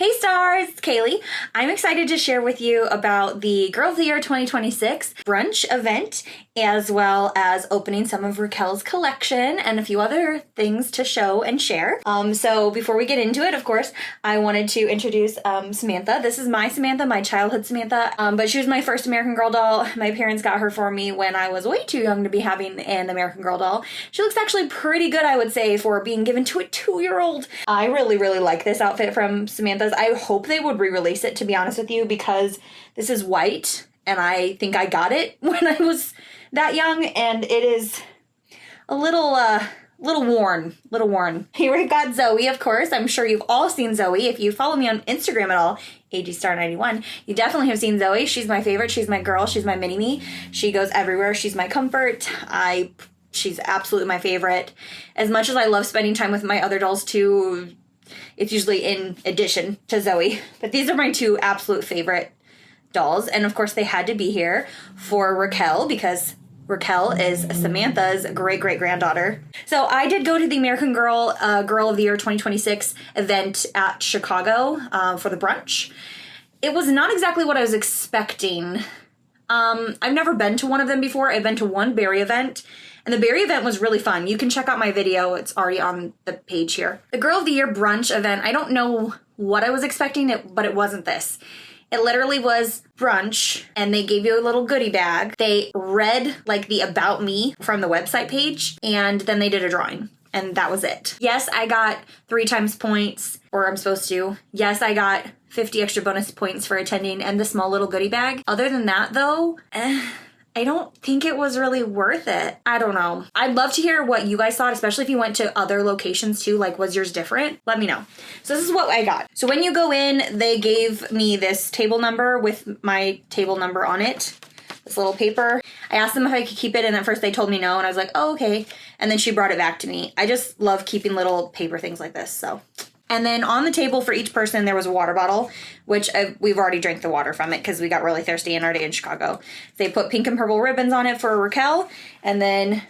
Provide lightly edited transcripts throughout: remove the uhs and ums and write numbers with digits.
Hey stars, it's Kaylee. I'm excited to share with you about the Girl of the Year 2026 brunch event, as well as opening some of Raquel's collection and a few other things to show and share. So before we get into it, of course, I wanted to introduce Samantha. This is my Samantha, my childhood Samantha, but she was my first American Girl doll. My parents got her for me when I was way too young to be having an American Girl doll. She looks actually pretty good, I would say, for being given to a 2-year-old. I really like this outfit from Samantha's. I hope they would re-release it, to be honest with you, because this is white and I think I got it when I was that young, and it is a little worn. Here we got Zoe, of course. I'm sure you've all seen Zoe. If you follow me on Instagram at all, AGStar91, you definitely have seen Zoe. She's my favorite. She's my girl. She's my mini-me. She goes everywhere. She's my comfort. She's absolutely my favorite. As much as I love spending time with my other dolls too, it's usually in addition to Zoe. But these are my two absolute favorite dolls. And of course they had to be here for Raquel because Raquel is Samantha's great-great-granddaughter. So I did go to the American Girl Girl of the Year 2026 event at Chicago for the brunch. It was not exactly what I was expecting. I've never been to one of them before. I've been to one berry event, and the berry event was really fun. You can check out my video. It's already on the page here. The Girl of the Year brunch event, I don't know what I was expecting, but it wasn't this. It literally was brunch, and they gave you a little goodie bag. They read like the About Me from the website page, and then they did a drawing. And that was it. Yes, I got 3 times points, or I'm supposed to. Yes, I got 50 extra bonus points for attending and the small little goodie bag. Other than that, though, I don't think it was really worth it. I don't know. I'd love to hear what you guys thought, especially if you went to other locations too. Like, was yours different? Let me know. So this is what I got. So when you go in, they gave me this table number with my table number on it. This little paper. I asked them if I could keep it, and at first they told me no, and I was like, oh, okay. And then she brought it back to me. I just love keeping little paper things like this, so. And then on the table for each person, there was a water bottle, which we've already drank the water from it because we got really thirsty in our day in Chicago. They put pink and purple ribbons on it for Raquel, and then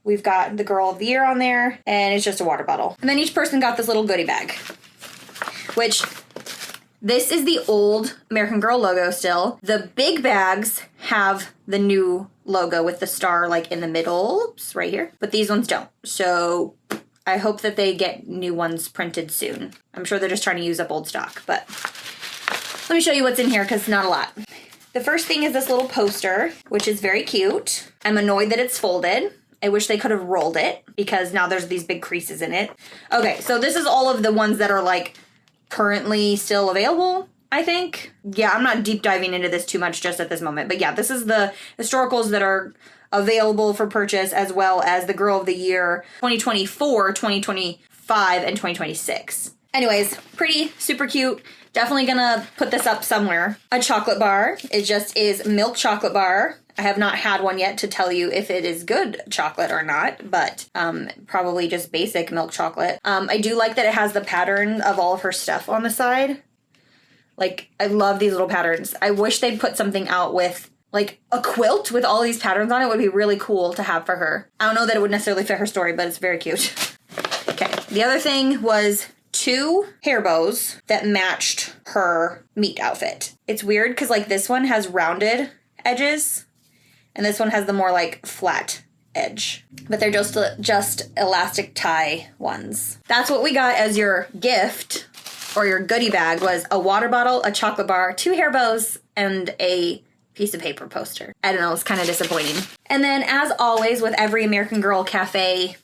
we've got the Girl of the Year on there, and it's just a water bottle. And then each person got this little goodie bag, which this is the old American Girl logo still. The big bags have the new logo with the star like in the middle, oops, right here, but these ones don't. So I hope that they get new ones printed soon. I'm sure they're just trying to use up old stock, but let me show you what's in here because not a lot. The first thing is this little poster, which is very cute. I'm annoyed that it's folded. I wish they could have rolled it because now there's these big creases in it. Okay, so this is all of the ones that are like currently still available, I think. Yeah, I'm not deep diving into this too much just at this moment, but yeah, this is the historicals that are available for purchase, as well as the Girl of the Year 2024, 2025, and 2026. Anyways, pretty, super cute. Definitely gonna put this up somewhere. A chocolate bar. It just is milk chocolate bar. I have not had one yet to tell you if it is good chocolate or not, but probably just basic milk chocolate. I do like that it has the pattern of all of her stuff on the side. Like, I love these little patterns. I wish they'd put something out with like a quilt with all these patterns on it. Would be really cool to have for her. I don't know that it would necessarily fit her story, but it's very cute. Okay, the other thing was 2 hair bows that matched her meat outfit. It's weird because like this one has rounded edges and this one has the more like flat edge, but they're just elastic tie ones. That's what we got as your gift or your goodie bag, was a water bottle, a chocolate bar, 2 hair bows, and a piece of paper poster. I don't know, it's kind of disappointing. And then as always with every American Girl Cafe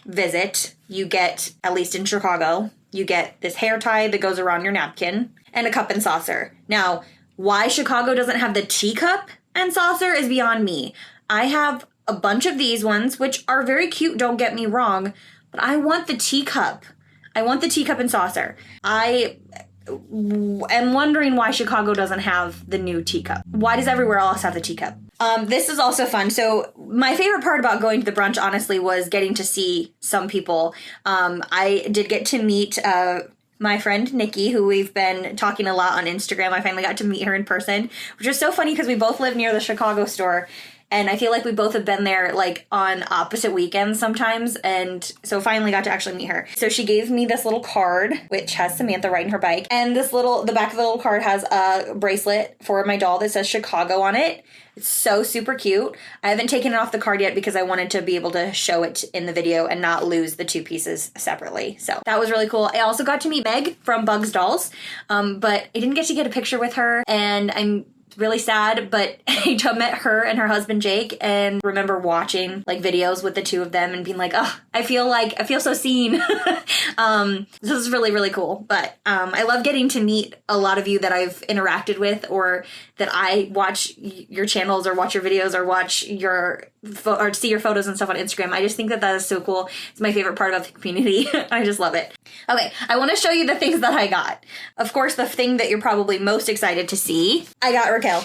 visit, you get, at least in Chicago, you get this hair tie that goes around your napkin and a cup and saucer. Now, why Chicago doesn't have the teacup and saucer is beyond me. I have a bunch of these ones, which are very cute, don't get me wrong, but I want the teacup. I want the teacup and saucer. I am wondering why Chicago doesn't have the new teacup. Why does everywhere else have the teacup? This is also fun. So my favorite part about going to the brunch, honestly, was getting to see some people. I did get to meet my friend Nikki, who we've been talking a lot on Instagram. I finally got to meet her in person, which was so funny because we both live near the Chicago store. And I feel like we both have been there like on opposite weekends sometimes. And so finally got to actually meet her. So she gave me this little card, which has Samantha riding her bike. And the back of the little card has a bracelet for my doll that says Chicago on it. It's so super cute. I haven't taken it off the card yet because I wanted to be able to show it in the video and not lose the two pieces separately. So that was really cool. I also got to meet Meg from Bugs Dolls, but I didn't get to get a picture with her, and I'm really sad, but I met her and her husband Jake and remember watching like videos with the two of them and being like, oh, I feel so seen. This is really, really cool. But I love getting to meet a lot of you that I've interacted with, or that I watch your channels or watch your videos or watch your or see your photos and stuff on Instagram. I just think that is so cool. It's my favorite part of the community. I just love it. Okay, I want to show you the things that I got. Of course, the thing that you're probably most excited to see, I got Raquel.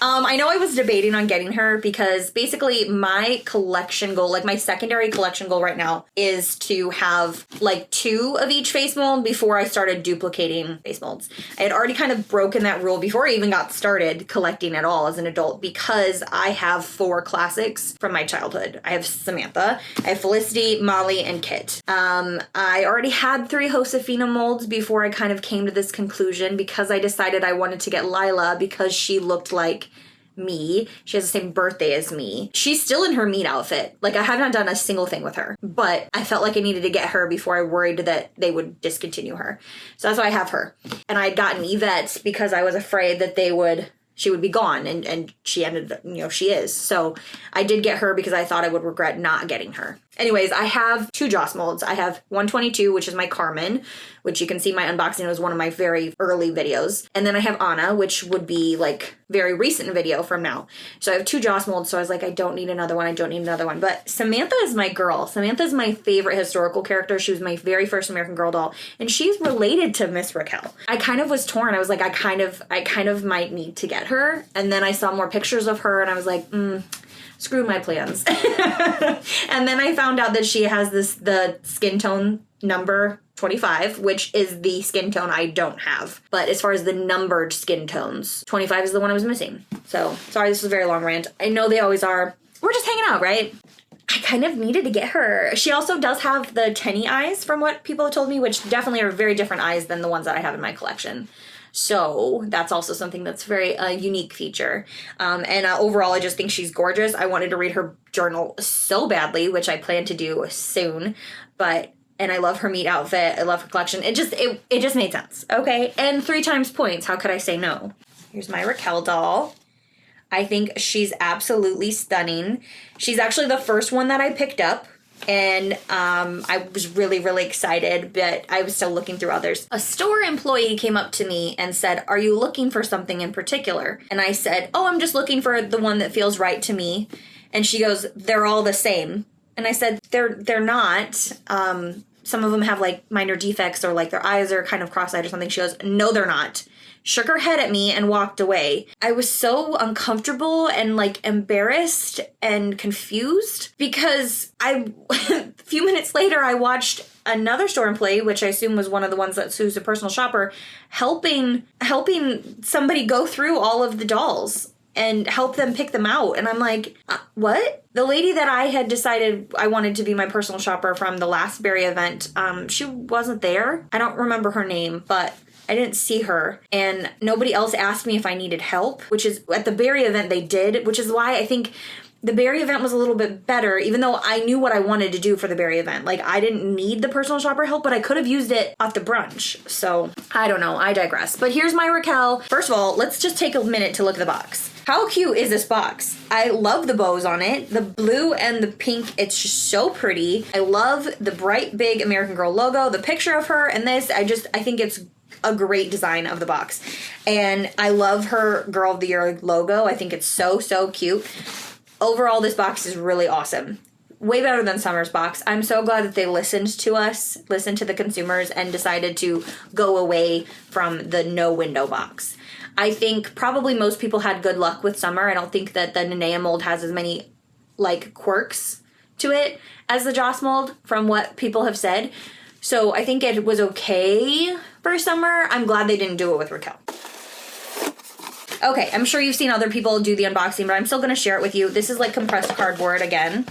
I know I was debating on getting her because basically my collection goal, like my secondary collection goal right now, is to have like 2 of each face mold before I started duplicating face molds. I had already kind of broken that rule before I even got started collecting at all as an adult because I have 4 classics from my childhood. I have Samantha, I have Felicity, Molly, and Kit. I already had 3 Josefina molds before I kind of came to this conclusion because I decided I wanted to get Lila because she looked like me. She has the same birthday as me. She's still in her meat outfit. Like, I have not done a single thing with her, but I felt like I needed to get her before I worried that they would discontinue her. So that's why I have her. And I had gotten Yvette because I was afraid that she would be gone, and she ended, she is. So I did get her because I thought I would regret not getting her. Anyways, I have 2 Joss molds. I have 122, which is my Carmen, which you can see my unboxing. It was one of my very early videos. And then I have Anna, which would be like very recent video from now. So I have 2 Joss molds. So I was like, I don't need another one. But Samantha is my girl. Samantha is my favorite historical character. She was my very first American Girl doll. And she's related to Miss Raquel. I kind of was torn. I was like, I kind of might need to get her. And then I saw more pictures of her and I was like, screw my plans. And then I found out that she has the skin tone number 25, which is the skin tone I don't have. But as far as the numbered skin tones, 25 is the one I was missing. So, sorry, this was a very long rant. I know they always are. We're just hanging out, right? I kind of needed to get her. She also does have the Tenny eyes from what people have told me, which definitely are very different eyes than the ones that I have in my collection. So that's also something that's very unique feature. And overall, I just think she's gorgeous. I wanted to read her journal so badly, which I plan to do soon. And I love her meat outfit. I love her collection. It just made sense. Okay. And 3 times points. How could I say no? Here's my Raquel doll. I think she's absolutely stunning. She's actually the first one that I picked up. And I was really, really excited, but I was still looking through others. A store employee came up to me and said, "Are you looking for something in particular?" And I said, "Oh, I'm just looking for the one that feels right to me." And she goes, "They're all the same." And I said, they're not. Some of them have like minor defects or like their eyes are kind of cross-eyed or something. She goes, "No, they're not." Shook her head at me and walked away. I was so uncomfortable and like embarrassed and confused because a few minutes later I watched another store employee, which I assume was one of the ones who's a personal shopper, helping somebody go through all of the dolls and help them pick them out. And I'm like, what? The lady that I had decided I wanted to be my personal shopper from the last Berry event, she wasn't there. I don't remember her name, but I didn't see her, and nobody else asked me if I needed help, which is at the Berry event they did, which is why I think the Berry event was a little bit better, even though I knew what I wanted to do for the Berry event. Like, I didn't need the personal shopper help, but I could have used it at the brunch. So, I don't know. I digress. But here's my Raquel. First of all, let's just take a minute to look at the box. How cute is this box? I love the bows on it. The blue and the pink, it's just so pretty. I love the bright, big American Girl logo, the picture of her, and this, I think it's a great design of the box. And I love her Girl of the Year logo. I think it's so, so cute. Overall, this box is really awesome. Way better than Summer's box. I'm so glad that they listened to us, listened to the consumers, and decided to go away from the no window box. I think probably most people had good luck with Summer. I don't think that the Nenea mold has as many like quirks to it as the Joss mold from what people have said. So I think it was okay for Summer. I'm glad they didn't do it with Raquel. Okay, I'm sure you've seen other people do the unboxing, but I'm still going to share it with you. This is like compressed cardboard again,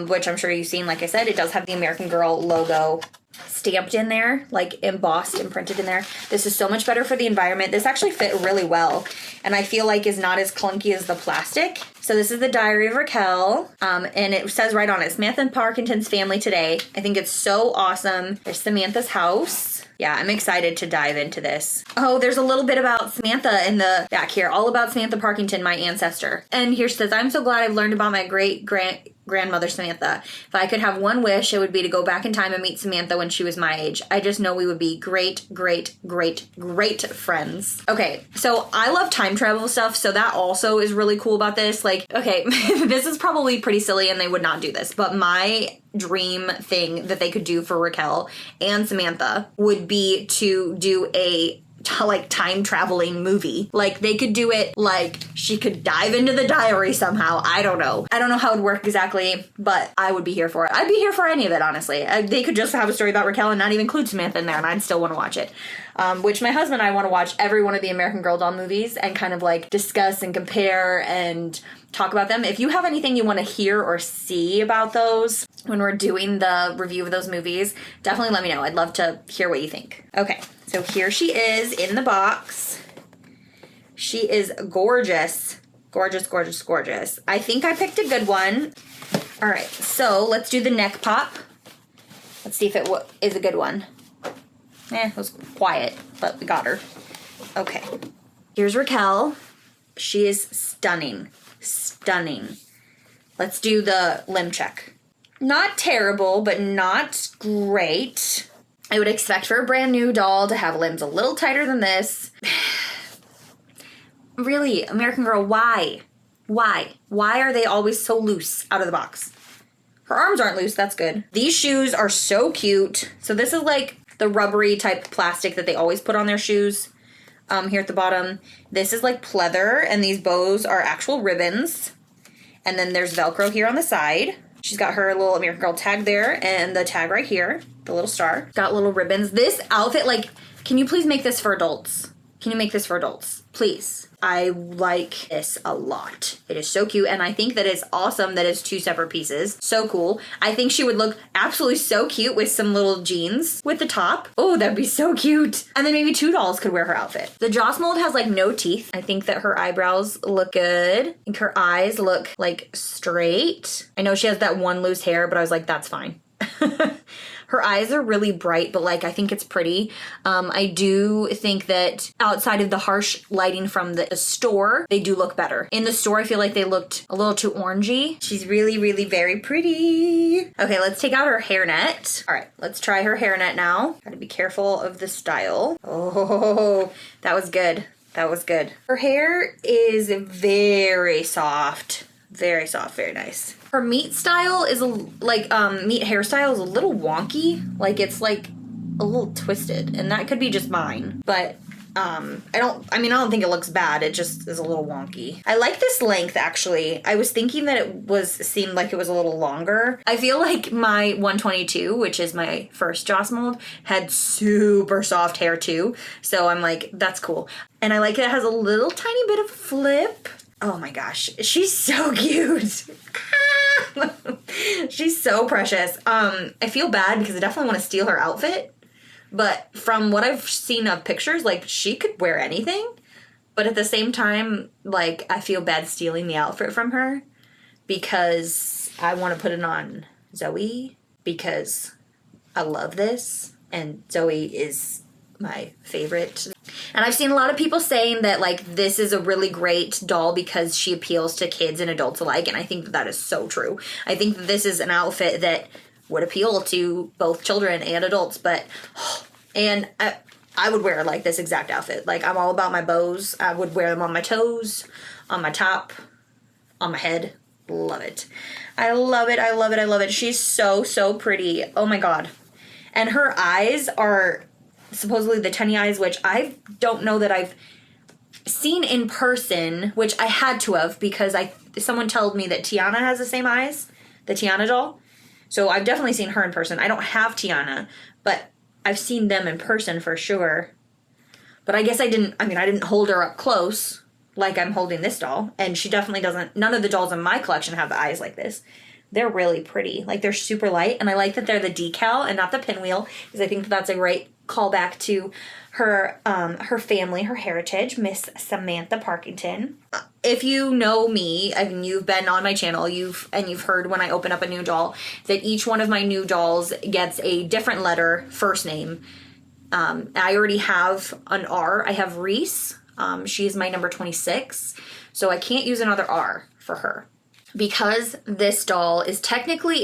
which I'm sure you've seen. Like I said, it does have the American Girl logo stamped in there, like embossed and printed in there. This is so much better for the environment. This actually fit really well, and I feel like is not as clunky as the plastic. So this is the Diary of Raquel, and it says right on it, Samantha Parkinton's family today. I think it's so awesome. There's Samantha's house. Yeah, I'm excited to dive into this. Oh, there's a little bit about Samantha in the back here, all about Samantha Parkinton, my ancestor. And here she says, I'm so glad I've learned about my grandmother Samantha. If I could have one wish, it would be to go back in time and meet Samantha when she was my age. I just know we would be great, great, great, great friends. Okay, so I love time travel stuff, so that also is really cool about this. Like, okay, this is probably pretty silly and they would not do this, but my dream thing that they could do for Raquel and Samantha would be to do a like time traveling movie. Like they could do it like she could dive into the diary somehow. I don't know how it would work exactly, but I would be here for it. I'd be here for any of it, honestly. They could just have a story about Raquel and not even include Samantha in there, and I'd still want to watch it. Which my husband and I want to watch every one of the American Girl doll movies and kind of like discuss and compare and talk about them. If you have anything you want to hear or see about those when we're doing the review of those movies, definitely let me know. I'd love to hear what you think. Okay, so here she is in the box. She is gorgeous. Gorgeous, gorgeous, gorgeous. I think I picked a good one. All right, so let's do the neck pop. Let's see if it is a good one. It was quiet, but we got her. Okay. Here's Raquel. She is stunning. Stunning. Let's do the limb check. Not terrible, but not great. I would expect for a brand new doll to have limbs a little tighter than this. Really, American Girl, why? Why? Why are they always so loose out of the box? Her arms aren't loose, that's good. These shoes are so cute. So this is like the rubbery type plastic that they always put on their shoes here at the bottom. This is like pleather, and these bows are actual ribbons. And then there's Velcro here on the side. She's got her little American Girl tag there, and the tag right here, the little star. Got little ribbons. This outfit, like, can you please make this for adults? Can you make this for adults? Please. I like this a lot. It is so cute, and I think that it's awesome that it's two separate pieces. So cool. I think she would look absolutely so cute with some little jeans with the top. Oh, that'd be so cute. And then maybe two dolls could wear her outfit. The Joss mold has like no teeth. I think that her eyebrows look good. I think her eyes look like straight. I know she has that one loose hair, but I was like, that's fine. Her eyes are really bright, but like I think it's pretty. I do think that outside of the harsh lighting from the store, they do look better. In the store, I feel like they looked a little too orangey. She's really, really very pretty. Okay, let's take out her hairnet. All right, let's try her hairnet now. Gotta be careful of the style. Oh, that was good. That was good. Her hair is very soft. Very soft, very nice. Her meat style is meat hairstyle is a little wonky. Like it's like a little twisted, and that could be just mine. But I don't think it looks bad. It just is a little wonky. I like this length actually. I was thinking that seemed like it was a little longer. I feel like my 122, which is my first Joss mold, had super soft hair too. So I'm like, that's cool. And I like it has a little tiny bit of flip. Oh my gosh, she's so cute. She's so precious. I feel bad because I definitely want to steal her outfit. But from what I've seen of pictures, like she could wear anything. But at the same time, like I feel bad stealing the outfit from her because I want to put it on Zoe because I love this. And Zoe is my favorite. And I've seen a lot of people saying that like this is a really great doll because she appeals to kids and adults alike, and I think that is so true. I think that this is an outfit that would appeal to both children and adults, and I would wear like this exact outfit. Like I'm all about my bows. I would wear them on my toes, on my top, on my head. Love it. I love it. I love it. I love it. She's so, so pretty. Oh my God. And her eyes are supposedly the tiny eyes, which I don't know that I've seen in person, which I had to have because someone told me that Tiana has the same eyes, the Tiana doll. So I've definitely seen her in person. I don't have Tiana, but I've seen them in person for sure. But I guess I didn't hold her up close like I'm holding this doll. And she definitely doesn't, none of the dolls in my collection have the eyes like this. They're really pretty. Like, they're super light, and I like that they're the decal and not the pinwheel, because I think that that's a great callback to her family, her heritage, Miss Samantha Parkington. If you know me and you've been on my channel, you've heard when I open up a new doll that each one of my new dolls gets a different letter first name. I already have an R. I have Reese. She is my number 26, so I can't use another R for her. Because this doll is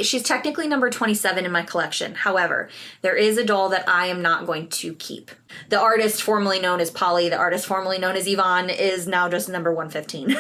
she's technically number 27 in my collection. However, there is a doll that I am not going to keep. The artist formerly known as Polly, the artist formerly known as Yvonne, is now just number 115.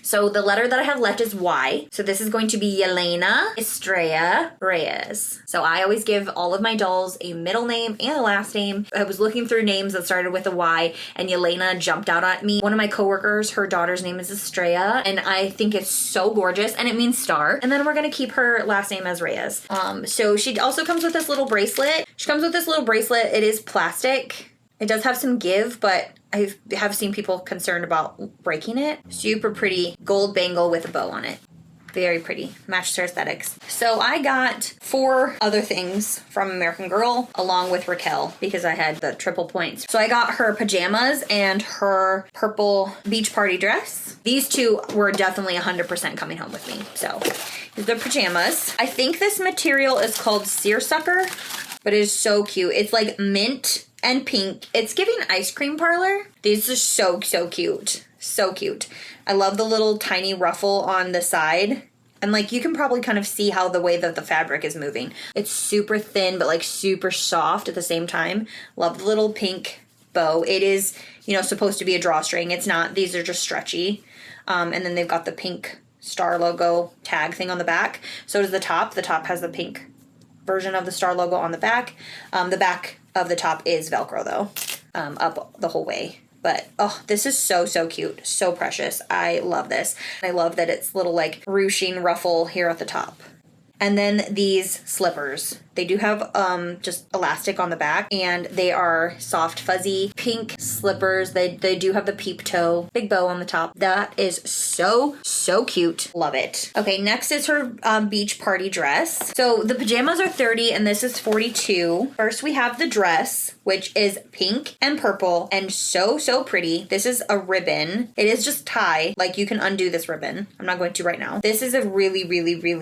So the letter that I have left is Y. So this is going to be Yelena Estrella Reyes. So I always give all of my dolls a middle name and a last name. I was looking through names that started with a Y, and Yelena jumped out at me. One of my coworkers, her daughter's name is Estrella, and I think it's so gorgeous, and it means star. And then we're gonna keep her last name as Reyes. So she also comes with this little bracelet. It is plastic. It does have some give, but I have seen people concerned about breaking it. Super pretty gold bangle with a bow on it. Very pretty. Matches her aesthetics. So I got 4 other things from American Girl along with Raquel because I had the triple points. So I got her pajamas and her purple beach party dress. These 2 were definitely 100% coming home with me. So here's the pajamas. I think this material is called seersucker, but it is so cute. It's like mint and pink. It's giving ice cream parlor. These are so cute. So cute. I love the little tiny ruffle on the side. And like, you can probably kind of see how the way that the fabric is moving. It's super thin, but like super soft at the same time. Love the little pink bow. It is, supposed to be a drawstring. It's not. These are just stretchy. And then they've got the pink star logo tag thing on the back. So does the top. The top has the pink version of the star logo on the back. The back of the top is Velcro though, up the whole way. But, oh, this is so cute. So precious. I love this. I love that it's little, like, ruching ruffle here at the top. And then these slippers. They do have just elastic on the back, and they are soft, fuzzy, pink slippers. They do have the peep toe, big bow on the top. That is so cute. Love it. Okay, next is her beach party dress. So the pajamas are 30, and this is 42. First, we have the dress, which is pink and purple, and so pretty. This is a ribbon. It is just tie. Like, you can undo this ribbon. I'm not going to right now. This is a really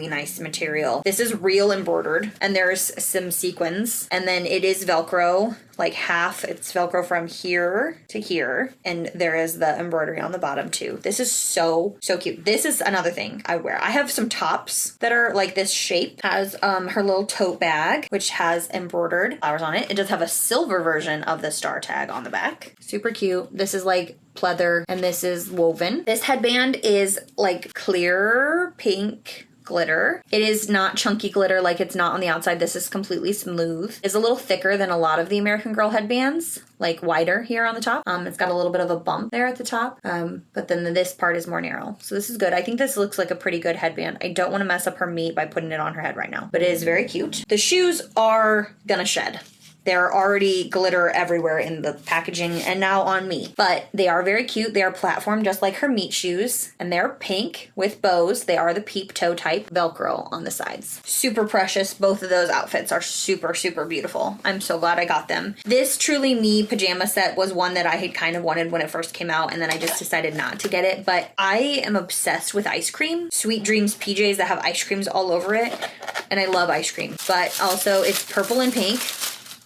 nice material. This is real embroidered, and there's some sequins, and then it is Velcro, like half. It's Velcro from here to here, and there is the embroidery on the bottom too. This is so cute. This is another thing I wear. I have some tops that are like this shape. Has her little tote bag, which has embroidered flowers on it. It does have a silver version of the star tag on the back. Super cute. This is like pleather, and this is woven. This headband is like clear pink glitter. It is not chunky glitter like it's not on the outside. This is completely smooth. It's a little thicker than a lot of the American Girl headbands, like wider here on the top. It's got a little bit of a bump there at the top, but then this part is more narrow. So this is good. I think this looks like a pretty good headband. I don't want to mess up her meat by putting it on her head right now, but it is very cute. The shoes are gonna shed. They're already glitter everywhere in the packaging and now on me. But they are very cute. They are platform just like her meat shoes. And they're pink with bows. They are the peep toe type Velcro on the sides. Super precious. Both of those outfits are super beautiful. I'm so glad I got them. This Truly Me pajama set was one that I had kind of wanted when it first came out, and then I just decided not to get it. But I am obsessed with ice cream. Sweet Dreams PJs that have ice creams all over it. And I love ice cream. But also it's purple and pink.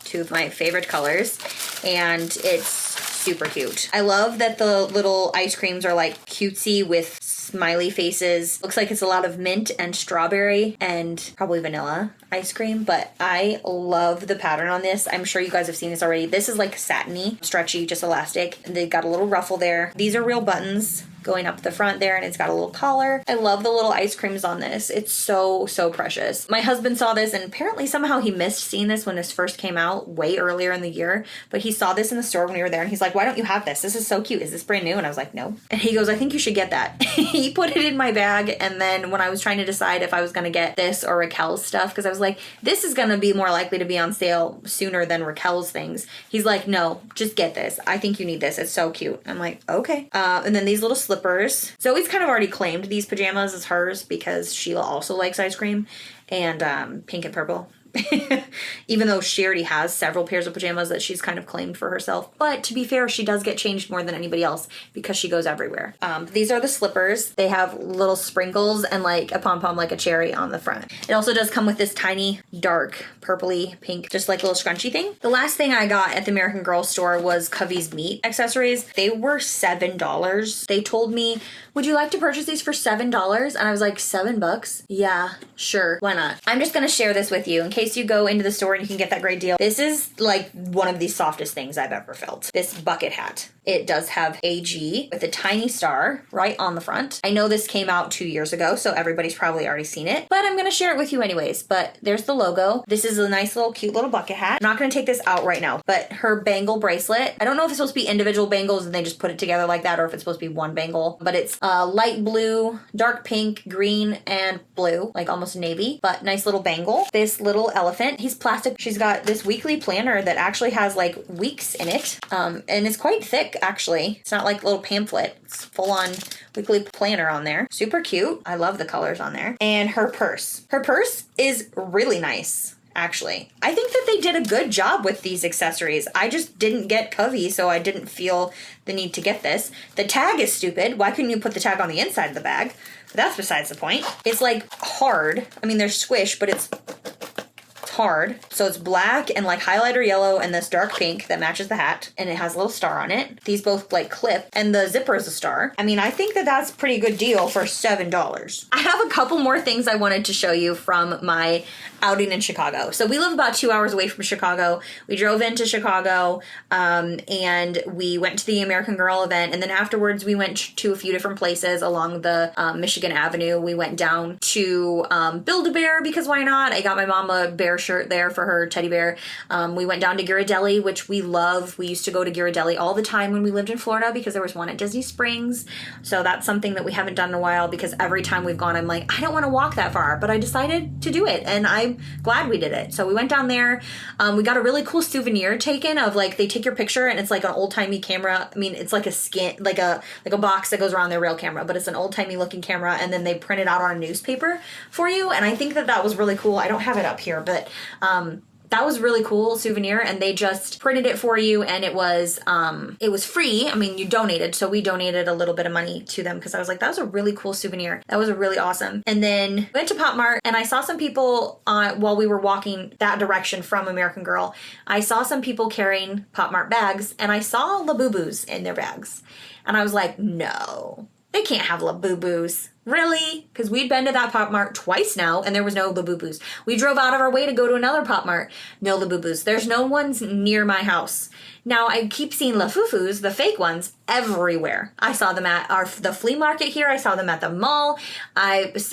2 of my favorite colors, and it's super cute. I love that the little ice creams are like cutesy with smiley faces. Looks like it's a lot of mint and strawberry and probably vanilla ice cream, but I love the pattern on this. I'm sure you guys have seen this already. This is like satiny, stretchy, just elastic. They got a little ruffle there. These are real buttons. going up the front there, and it's got a little collar. I love the little ice creams on this. It's so precious. My husband saw this, and apparently somehow he missed seeing this when this first came out way earlier in the year, but he saw this in the store when we were there, and he's like, why don't you have this? This is so cute. Is this brand new? And I was like, no. And he goes, I think you should get that. He put it in my bag, and then when I was trying to decide if I was going to get this or Raquel's stuff, because I was like, this is going to be more likely to be on sale sooner than Raquel's things. He's like, no, just get this. I think you need this. It's so cute. I'm like, okay. And then these little slippers. Zoe's kind of already claimed these pajamas as hers because Sheila also likes ice cream and pink and purple. Even though she already has several pairs of pajamas that she's kind of claimed for herself. But to be fair, she does get changed more than anybody else because she goes everywhere. These are the slippers. They have little sprinkles and like a pom-pom, like a cherry on the front. It also does come with this tiny dark purpley pink, just like little scrunchy thing. The last thing I got at the American Girl store was Covy's meat accessories. They were $7. They told me, would you like to purchase these for $7? And I was like, $7? Yeah, sure. Why not? I'm just going to share this with you in case you go into the store and you can get that great deal. This is like one of the softest things I've ever felt. This bucket hat. It does have AG with a tiny star right on the front. I know this came out 2 years ago, so everybody's probably already seen it, but I'm going to share it with you anyways. But there's the logo. This is a nice little cute little bucket hat. I'm not going to take this out right now, but her bangle bracelet. I don't know if it's supposed to be individual bangles and they just put it together like that, or if it's supposed to be one bangle, but it's light blue, dark pink, green, and blue, like almost navy, but nice little bangle. This little elephant, he's plastic. She's got this weekly planner that actually has like weeks in it, and it's quite thick actually. It's not like a little pamphlet. It's full on weekly planner on there. Super cute. I love the colors on there. And her purse. Her purse is really nice. Actually, I think that they did a good job with these accessories. I just didn't get Covy, so I didn't feel the need to get this. The tag is stupid. Why couldn't you put the tag on the inside of the bag? But that's besides the point. It's like hard. I mean, there's squish, but it's hard. So it's black and like highlighter yellow and this dark pink that matches the hat, and it has a little star on it. These both like clip, and the zipper is a star. I mean, I think that that's a pretty good deal for $7. I have a couple more things I wanted to show you from my outing in Chicago. So we live about 2 hours away from Chicago. We drove into Chicago and we went to the American Girl event, and then afterwards we went to a few different places along the Michigan Avenue. We went down to Build-A-Bear because why not? I got my mom a bear shirt there for her teddy bear. We went down to Ghirardelli, which we love. We used to go to Ghirardelli all the time when we lived in Florida because there was one at Disney Springs. So that's something that we haven't done in a while because every time we've gone, I'm like, I don't want to walk that far, but I decided to do it, and I'm glad we did it. So we went down there. We got a really cool souvenir taken of like, they take your picture and it's like an old-timey camera. I mean, it's like a skin, like a box that goes around their real camera, but it's an old-timey looking camera, and then they print it out on a newspaper for you. And I think that that was really cool. I don't have it up here, but that was really cool souvenir, and they just printed it for you, and it was free. I mean, you donated, so we donated a little bit of money to them because I was like, that was a really cool souvenir. That was really awesome. And then went to Pop Mart, and I saw some people while we were walking that direction from American Girl. I saw some people carrying Pop Mart bags, and I saw Labubus in their bags, and I was like, no, they can't have Labubus. Really? Because we'd been to that Pop Mart twice now, and there was no Labubus. We drove out of our way to go to another Pop Mart. No Labubus. There's no ones near my house. Now, I keep seeing Lafufus, the fake ones, everywhere. I saw them at the flea market here. I saw them at the mall.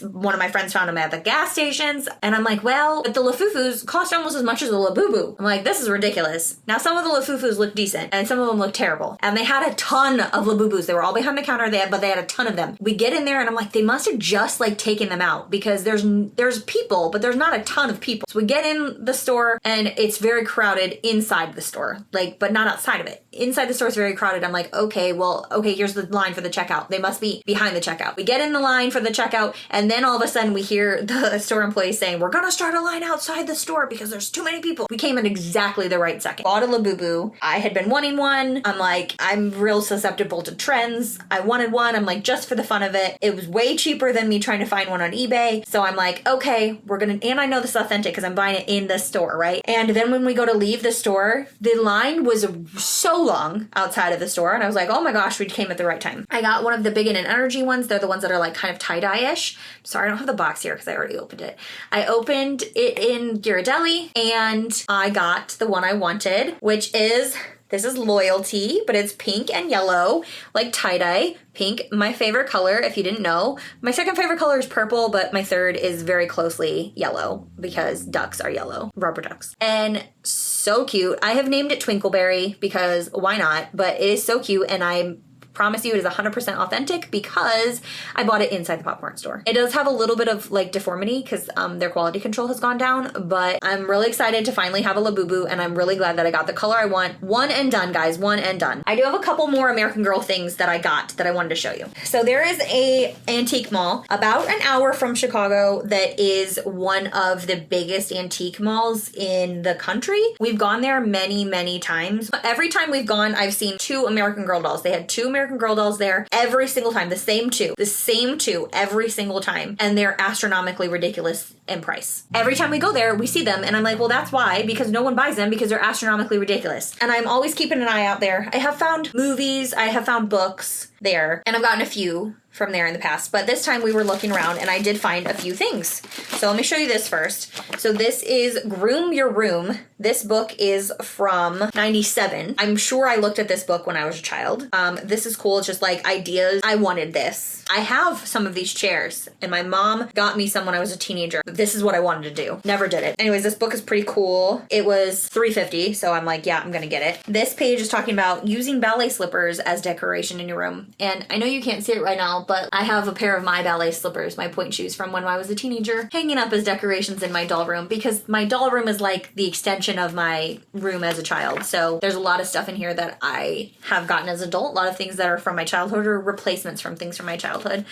One of my friends found them at the gas stations. And I'm like, well, but the Lafufus cost almost as much as a Labubu. I'm like, this is ridiculous. Now, some of the Lafufus look decent, and some of them look terrible. And they had a ton of Labubus. They were all behind the counter, but they had a ton of them. We get in there, and I'm like, they must have just like taken them out because there's people, but there's not a ton of people. So we get in the store, and it's very crowded inside the store, but not outside of it. Inside the store is very crowded. I'm like, okay, here's the line for the checkout. They must be behind the checkout. We get in the line for the checkout, and then all of a sudden we hear the store employee saying, we're gonna start a line outside the store because there's too many people. We came in exactly the right second. Bought a Labubu. I had been wanting one. I'm like, I'm real susceptible to trends. I wanted one. I'm like, just for the fun of it. It was way cheaper than me trying to find one on eBay. So I'm like, okay, and I know this is authentic because I'm buying it in the store, right? And then when we go to leave the store, the line was so long outside of the store, and I was like, oh my gosh, we came at the right time. I got one of the Big and Energy ones. They're the ones that are like kind of tie-dye-ish. Sorry, I don't have the box here because I already opened it. I opened it in Ghirardelli, and I got the one I wanted, which is This is Loyalty, but it's pink and yellow, like tie-dye. Pink, my favorite color, if you didn't know. My second favorite color is purple, but my third is very closely yellow because ducks are yellow, rubber ducks. And so cute. I have named it Twinkleberry because why not? But it is so cute, and I promise you it is 100% authentic because I bought it inside the popcorn store. It does have a little bit of like deformity because their quality control has gone down, but I'm really excited to finally have a Labubu, and I'm really glad that I got the color I want. One and done, guys, one and done. I do have a couple more American Girl things that I got that I wanted to show you. So there is a antique mall about an hour from Chicago that is one of the biggest antique malls in the country. We've gone there many, many times. Every time we've gone, I've seen 2 American Girl dolls. They had 2 American Girl dolls there every single time. The same two every single time. And they're astronomically ridiculous in price. Every time we go there, we see them, and I'm like, well, that's why, because no one buys them because they're astronomically ridiculous. And I'm always keeping an eye out there. I have found movies, I have found books there, and I've gotten a few from there in the past, but this time we were looking around and I did find a few things. So let me show you this first. So this is Groom Your Room. This book is from 97. I'm sure I looked at this book when I was a child. This is cool. It's just like ideas. I wanted this. I have some of these chairs, and my mom got me some when I was a teenager. This is what I wanted to do. Never did it. Anyways, this book is pretty cool. It was $3.50, so I'm like, yeah, I'm gonna get it. This page is talking about using ballet slippers as decoration in your room. And I know you can't see it right now, but I have a pair of my ballet slippers, my point shoes from when I was a teenager, hanging up as decorations in my doll room, because my doll room is like the extension of my room as a child. So there's a lot of stuff in here that I have gotten as an adult, a lot of things that are from my childhood or replacements from things from my childhood.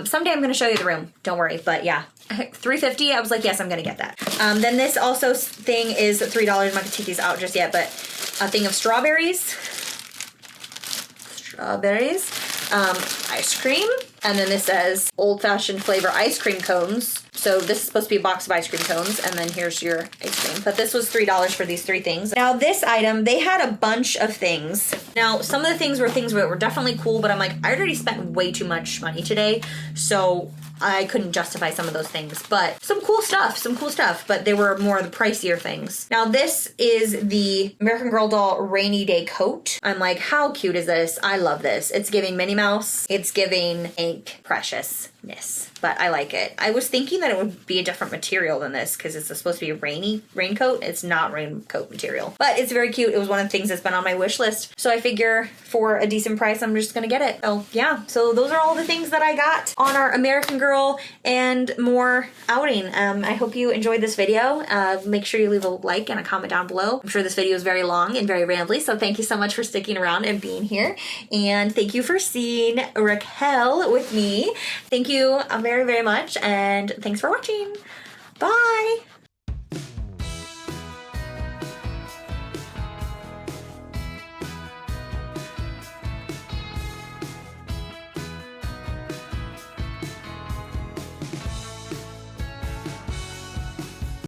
Someday I'm going to show you the room, don't worry, but yeah. $3.50, I was like, yes, I'm going to get that. Then this also thing is $3. I'm not going to take these out just yet, but a thing of strawberries, ice cream, and then this says old-fashioned flavor ice cream cones. So this is supposed to be a box of ice cream cones, and then here's your ice cream. But this was $3 for these 3 things. Now this item, they had a bunch of things. Now some of the things that were definitely cool, but I'm like, I already spent way too much money today, so I couldn't justify some of those things, but some cool stuff, but they were more of the pricier things. Now this is the American Girl doll rainy day coat. I'm like, how cute is this? I love this. It's giving Minnie Mouse. It's giving ink preciousness, but I like it. I was thinking that it would be a different material than this because it's supposed to be a raincoat. It's not raincoat material, but it's very cute. It was one of the things that's been on my wish list. So I figure for a decent price, I'm just gonna get it. Oh yeah. So those are all the things that I got on our American Girl and more outing. I hope you enjoyed this video. Make sure you leave a like and a comment down below. I'm sure this video is very long and very rambly, so thank you so much for sticking around and being here. And thank you for seeing Raquel with me. Thank you very, very much, and thanks for watching. Bye!